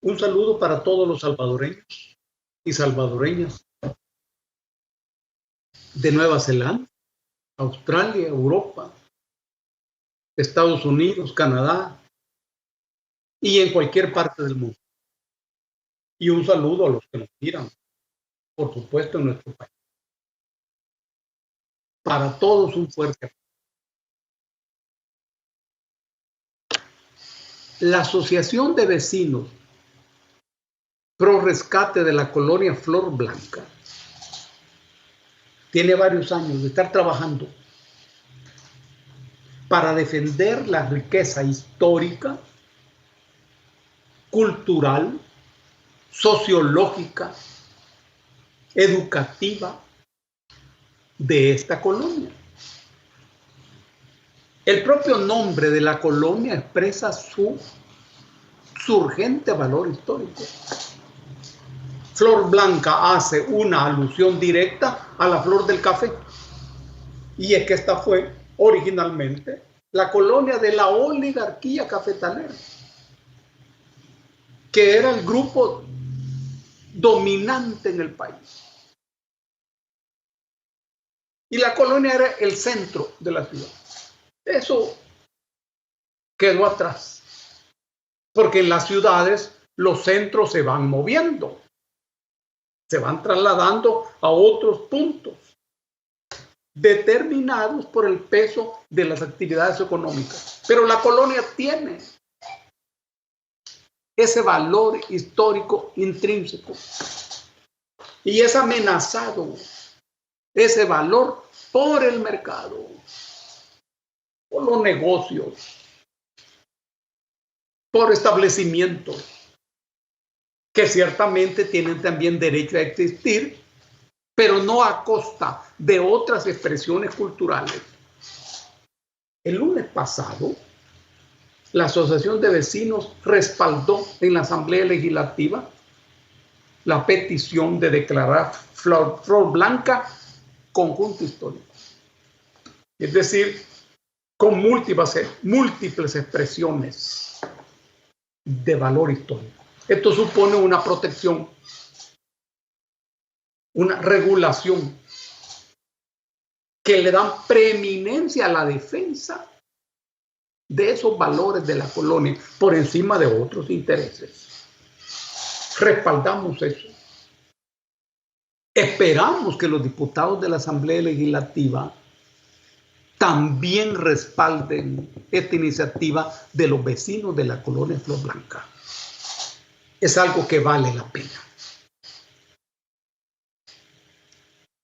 Un saludo para todos los salvadoreños y salvadoreñas de Nueva Zelanda, Australia, Europa, Estados Unidos, Canadá y en cualquier parte del mundo. Y un saludo a los que nos miran, por supuesto, en nuestro país. Para todos un fuerte abrazo. La Asociación de Vecinos Pro Rescate de la Colonia Flor Blanca tiene varios años de estar trabajando para defender la riqueza histórica, cultural, sociológica, educativa de esta colonia. El propio nombre de la colonia expresa su urgente valor histórico. Flor Blanca hace una alusión directa a la flor del café. Y es que esta fue originalmente la colonia de la oligarquía cafetalera, que era el grupo dominante en el país. Y la colonia era el centro de la ciudad. Eso quedó atrás, porque en las ciudades los centros se van moviendo, se van trasladando a otros puntos, determinados por el peso de las actividades económicas. Pero la colonia tiene ese valor histórico intrínseco y es amenazado ese valor por el mercado, por los negocios, por establecimientos que ciertamente tienen también derecho a existir, pero no a costa de otras expresiones culturales. El lunes pasado, la Asociación de Vecinos respaldó en la Asamblea Legislativa la petición de declarar Flor Blanca conjunto histórico. Es decir, con múltiples expresiones de valor histórico. Esto supone una protección, una regulación que le dan preeminencia a la defensa de esos valores de la colonia por encima de otros intereses. Respaldamos eso. Esperamos que los diputados de la Asamblea Legislativa también respalden esta iniciativa de los vecinos de la colonia Flor Blanca. Es algo que vale la pena.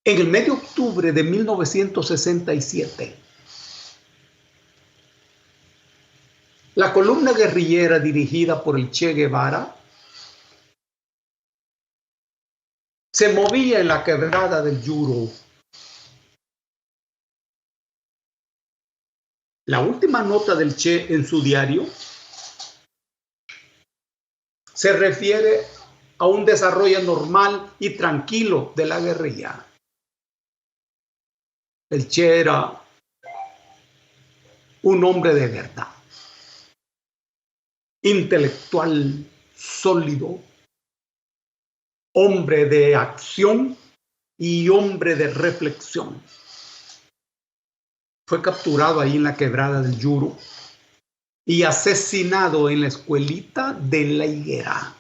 En el mes de octubre de 1967, la columna guerrillera dirigida por el Che Guevara se movía en la quebrada del Yuro. La última nota del Che en su diario se refiere a un desarrollo normal y tranquilo de la guerrilla. El Che era un hombre de verdad, intelectual, sólido, hombre de acción y hombre de reflexión. Fue capturado ahí en la quebrada del Yuro y asesinado en la escuelita de La Higuera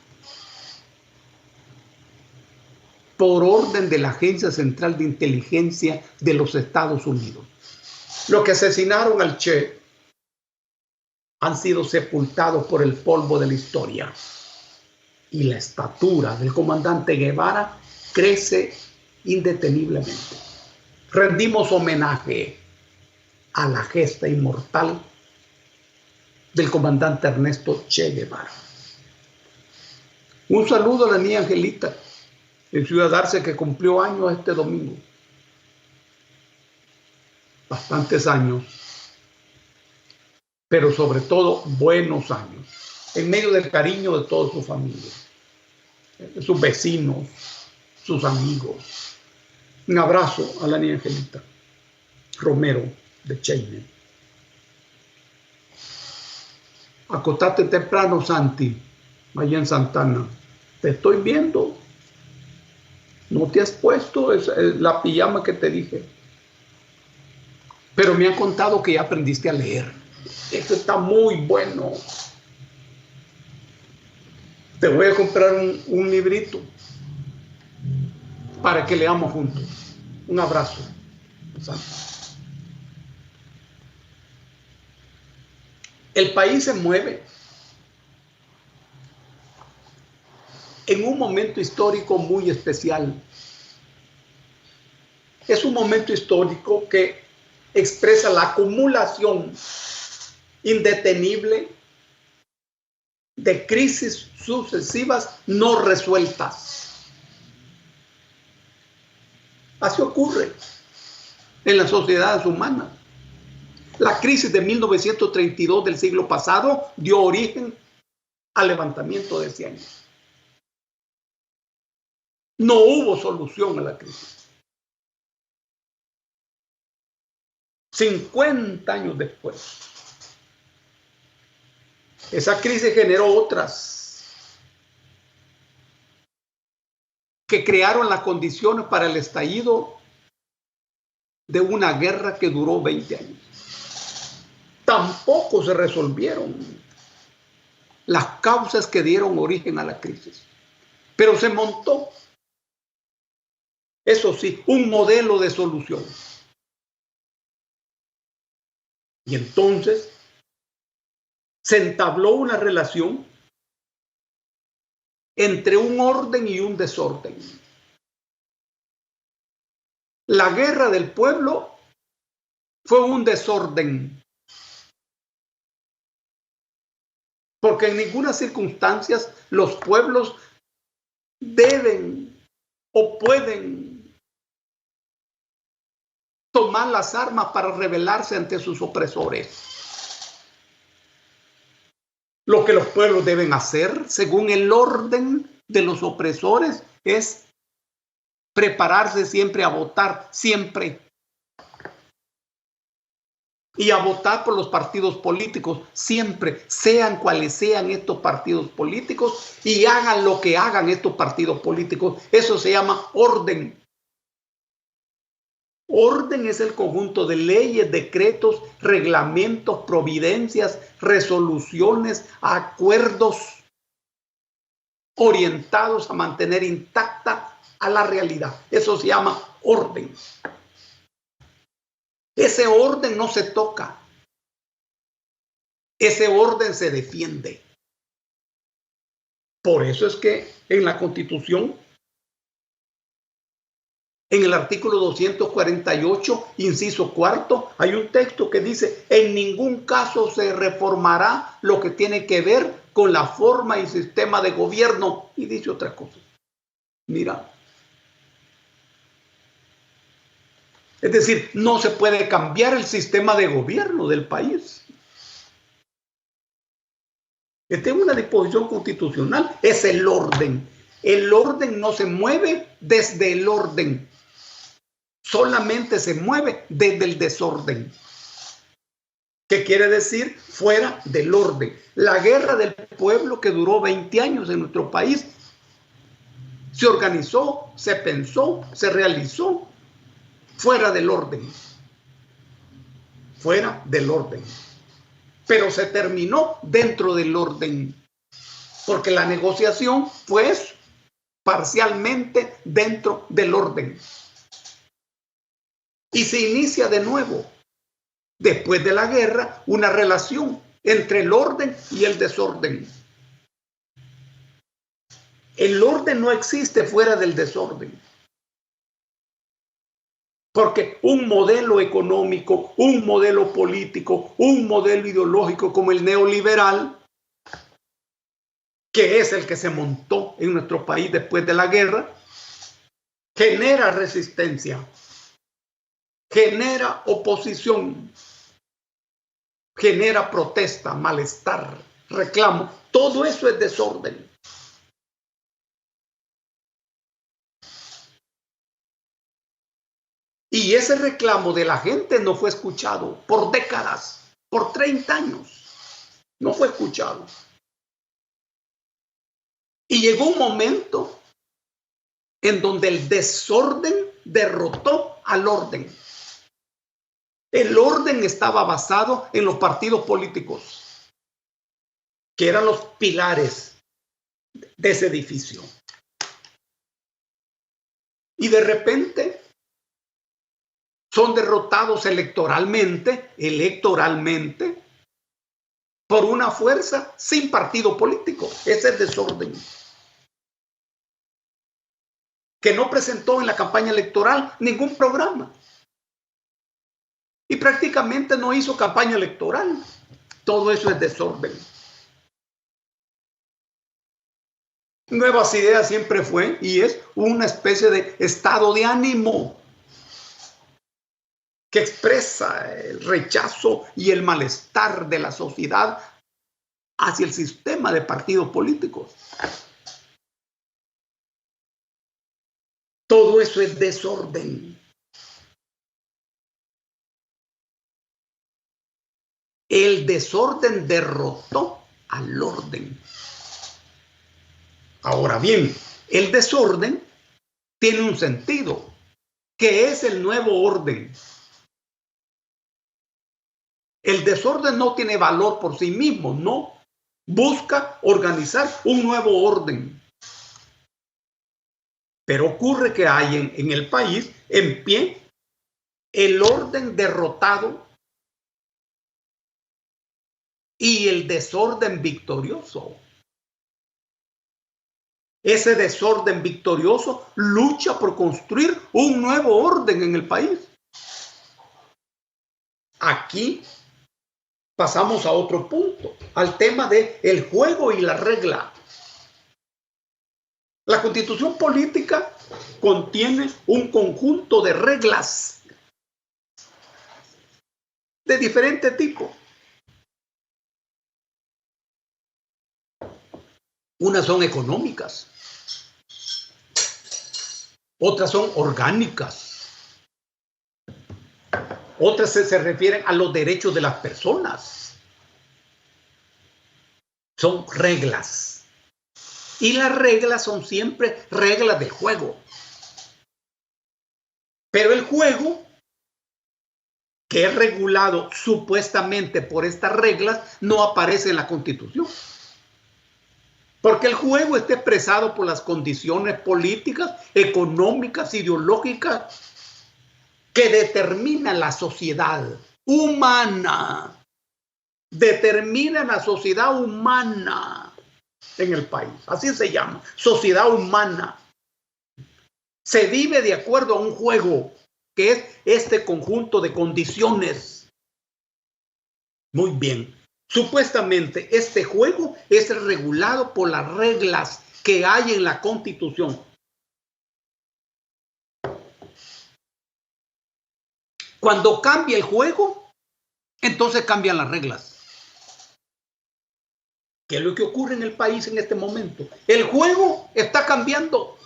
por orden de la Agencia Central de Inteligencia de los Estados Unidos. Los que asesinaron al Che han sido sepultados por el polvo de la historia y la estatura del comandante Guevara crece indeteniblemente. Rendimos homenaje a la gesta inmortal del comandante Ernesto Che Guevara. Un saludo a la niña Angelita en Ciudad Arce, que cumplió años este domingo. Bastantes años, pero sobre todo buenos años, en medio del cariño de toda su familia, de sus vecinos, sus amigos. Un abrazo a la niña Angelita Romero de Cheine. Acostate temprano, Santi. allá en Santana. Te estoy viendo. No te has puesto la pijama que te dije. Pero me han contado que ya aprendiste a leer. Esto está muy bueno. Te voy a comprar un librito para que leamos juntos. Un abrazo. El país se mueve en un momento histórico muy especial. Es un momento histórico que expresa la acumulación indetenible de crisis sucesivas no resueltas. Así ocurre en las sociedades humanas. La crisis de 1932 del siglo pasado dio origen al levantamiento de Ciénaga. No hubo solución a la crisis. 50 años después, esa crisis generó otras que crearon las condiciones para el estallido de una guerra que duró 20 años. Tampoco se resolvieron las causas que dieron origen a la crisis, pero se montó, eso sí, un modelo de solución. Y entonces se entabló una relación entre un orden y un desorden. La guerra del pueblo fue un desorden, porque en ninguna circunstancia los pueblos deben o pueden tomar las armas para rebelarse ante sus opresores. Lo que los pueblos deben hacer, según el orden de los opresores, es prepararse siempre a votar, siempre. Y a votar por los partidos políticos, siempre, sean cuales sean estos partidos políticos, y hagan lo que hagan estos partidos políticos. Eso se llama orden. Orden es el conjunto de leyes, decretos, reglamentos, providencias, resoluciones, acuerdos orientados a mantener intacta a la realidad. Eso se llama orden. Ese orden no se toca. Ese orden se defiende. Por eso es que en la Constitución, en el artículo 248, inciso cuarto, hay un texto que dice: en ningún caso se reformará lo que tiene que ver con la forma y sistema de gobierno. Y dice otra cosa. Mira. Es decir, no se puede cambiar el sistema de gobierno del país. Esta es una disposición constitucional, es el orden. El orden no se mueve desde el orden. Solamente se mueve desde el desorden. ¿Qué quiere decir? Fuera del orden. La guerra del pueblo, que duró 20 años en nuestro país, se organizó, se pensó, se realizó fuera del orden. Fuera del orden. Pero se terminó dentro del orden. Porque la negociación fue parcialmente dentro del orden. Y se inicia de nuevo, después de la guerra, una relación entre el orden y el desorden. El orden no existe fuera del desorden. Porque un modelo económico, un modelo político, un modelo ideológico como el neoliberal, que es el que se montó en nuestro país después de la guerra, genera resistencia, genera oposición, genera protesta, malestar, reclamo. Todo eso es desorden. Y ese reclamo de la gente no fue escuchado por décadas, por 30 años. No fue escuchado. Y llegó un momento en donde el desorden derrotó al orden. El orden estaba basado en los partidos políticos, que eran los pilares de ese edificio. Y de repente son derrotados electoralmente, por una fuerza sin partido político. Ese es desorden. Que no presentó en la campaña electoral ningún programa. Y prácticamente no hizo campaña electoral. Todo eso es desorden. Nuevas Ideas siempre fue y es una especie de estado de ánimo que expresa el rechazo y el malestar de la sociedad hacia el sistema de partidos políticos. Todo eso es desorden. El desorden derrotó al orden. Ahora bien, el desorden tiene un sentido, que es el nuevo orden. El desorden no tiene valor por sí mismo, no. Busca organizar un nuevo orden. Pero ocurre que hay en el país en pie el orden derrotado y el desorden victorioso. Ese desorden victorioso lucha por construir un nuevo orden en el país. Aquí pasamos a otro punto, al tema del juego y la regla. La Constitución política contiene un conjunto de reglas de diferente tipo. Unas son económicas, otras son orgánicas, otras se refieren a los derechos de las personas. Son reglas. Y las reglas son siempre reglas de juego. Pero el juego, que es regulado supuestamente por estas reglas, no aparece en la Constitución. Porque el juego está expresado por las condiciones políticas, económicas, ideológicas que determinan la sociedad humana. Determinan la sociedad humana en el país. Así se llama, sociedad humana. Se vive de acuerdo a un juego, que es este conjunto de condiciones. Muy bien. Supuestamente este juego es regulado por las reglas que hay en la Constitución. Cuando cambia el juego, entonces cambian las reglas. ¿Qué es lo que ocurre en el país en este momento? El juego está cambiando.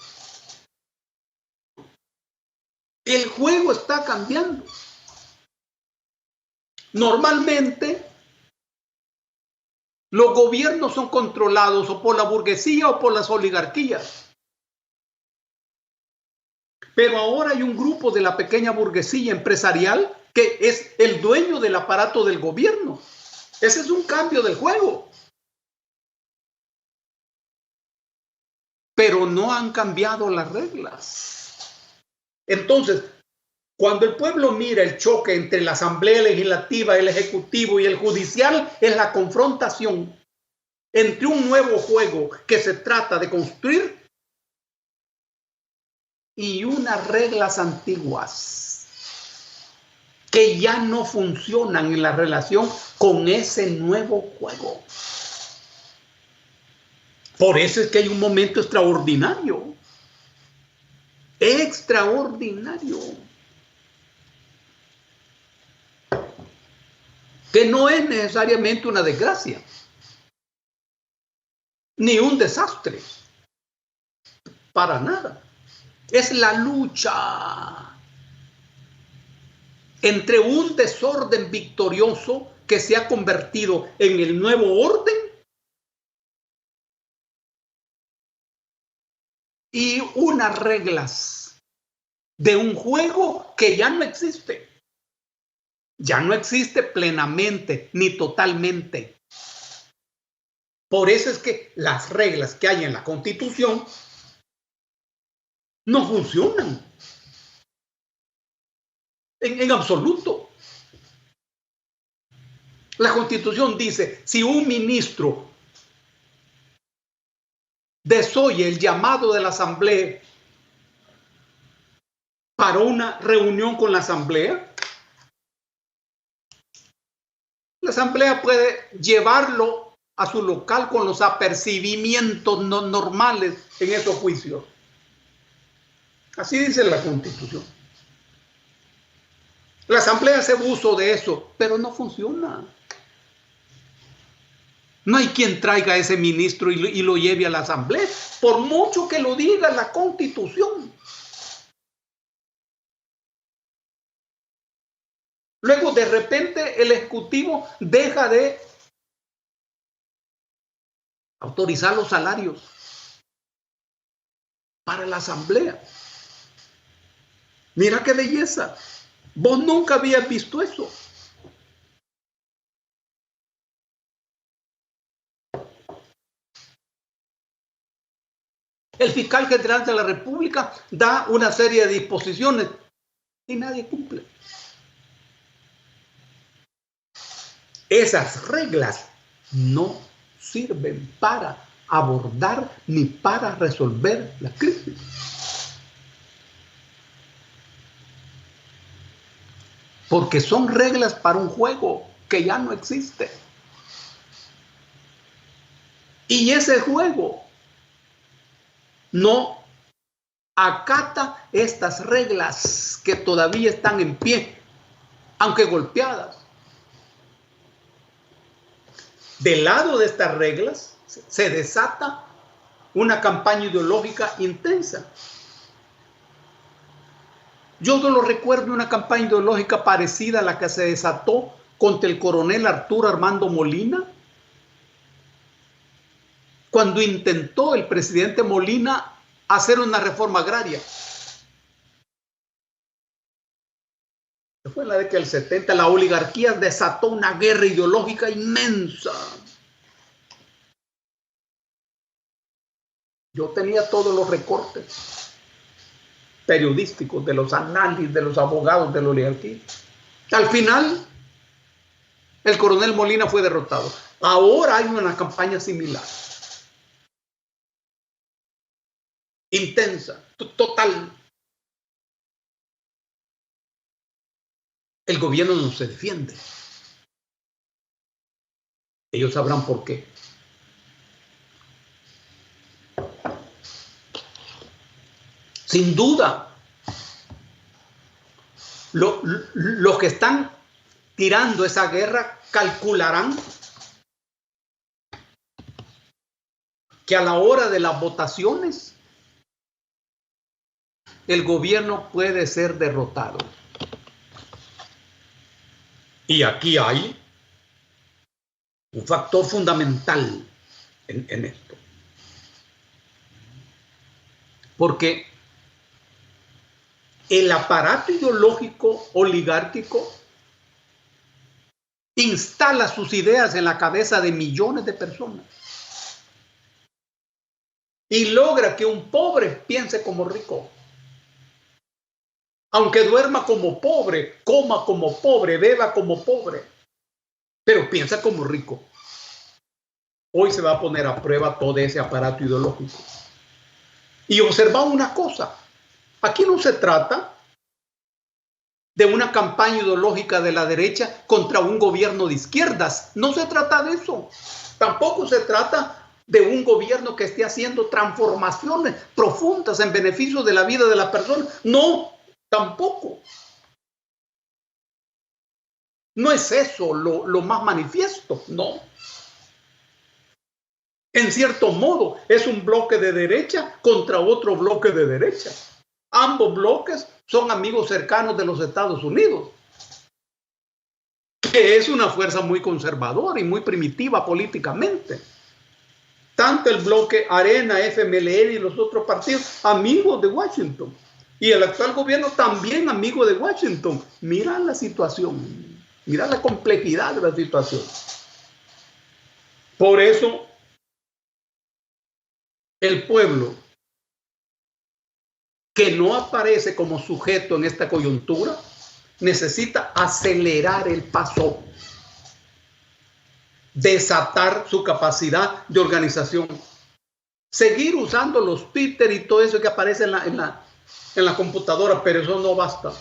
El juego está cambiando. Normalmente, los gobiernos son controlados o por la burguesía o por las oligarquías. Pero ahora hay un grupo de la pequeña burguesía empresarial que es el dueño del aparato del gobierno. Ese es un cambio del juego. Pero no han cambiado las reglas. Entonces, cuando el pueblo mira el choque entre la Asamblea Legislativa, el Ejecutivo y el Judicial, es la confrontación entre un nuevo juego que se trata de construir y unas reglas antiguas que ya no funcionan en la relación con ese nuevo juego. Por eso es que hay un momento extraordinario. Extraordinario. Que no es necesariamente una desgracia, ni un desastre. Para nada. Es la lucha entre un desorden victorioso que se ha convertido en el nuevo orden y unas reglas de un juego que ya no existe. Ya no existe plenamente ni totalmente. Por eso es que las reglas que hay en la Constitución no funcionan en absoluto. La Constitución dice, si un ministro desoye el llamado de la Asamblea para una reunión con la Asamblea puede llevarlo a su local con los apercibimientos no normales en esos juicios. Así dice la Constitución. La Asamblea hace uso de eso, pero no funciona. No hay quien traiga a ese ministro y lo lleve a la Asamblea, por mucho que lo diga la Constitución. Luego, de repente, el Ejecutivo deja de autorizar los salarios para la Asamblea. Mira qué belleza. Vos nunca habías visto eso. El fiscal general de la República da una serie de disposiciones y nadie cumple. Esas reglas no sirven para abordar ni para resolver la crisis. Porque son reglas para un juego que ya no existe. Y ese juego no acata estas reglas que todavía están en pie, aunque golpeadas. Del lado de estas reglas se desata una campaña ideológica intensa. Yo solo recuerdo una campaña ideológica parecida a la que se desató contra el coronel Arturo Armando Molina, cuando intentó el presidente Molina hacer una reforma agraria. Fue en la década del 70, la oligarquía desató una guerra ideológica inmensa. Yo tenía todos los recortes periodísticos de los análisis de los abogados de la oligarquía. Al final, el coronel Molina fue derrotado. Ahora hay una campaña similar. Intensa, total. El gobierno no se defiende. Ellos sabrán por qué. Sin duda, los que están tirando esa guerra calcularán que a la hora de las votaciones el gobierno puede ser derrotado. Y aquí hay un factor fundamental en esto. Porque el aparato ideológico oligárquico instala sus ideas en la cabeza de millones de personas y logra que un pobre piense como rico. Aunque duerma como pobre, coma como pobre, beba como pobre, pero piensa como rico. Hoy se va a poner a prueba todo ese aparato ideológico. Y observa una cosa, aquí no se trata de una campaña ideológica de la derecha contra un gobierno de izquierdas. No se trata de eso. Tampoco se trata de un gobierno que esté haciendo transformaciones profundas en beneficio de la vida de la persona. No, tampoco. No es eso lo más manifiesto, no. En cierto modo, es un bloque de derecha contra otro bloque de derecha. Ambos bloques son amigos cercanos de los Estados Unidos, que es una fuerza muy conservadora y muy primitiva políticamente. tanto el bloque Arena, FMLN y los otros partidos, amigos de Washington. Y el actual gobierno también amigo de Washington. Mira la situación, mira la complejidad de la situación. Por eso, el pueblo que no aparece como sujeto en esta coyuntura necesita acelerar el paso, desatar su capacidad de organización, seguir usando los Twitter y todo eso que aparece en la computadora, pero eso no basta.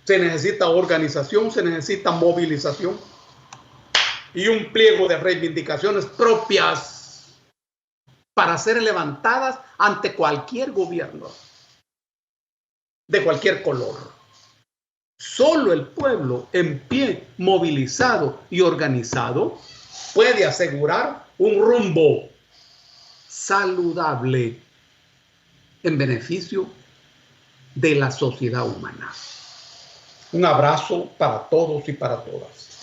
Se necesita organización, se necesita movilización y un pliego de reivindicaciones propias para ser levantadas ante cualquier gobierno de cualquier color. Solo el pueblo en pie, movilizado y organizado puede asegurar un rumbo saludable en beneficio de la sociedad humana. Un abrazo para todos y para todas.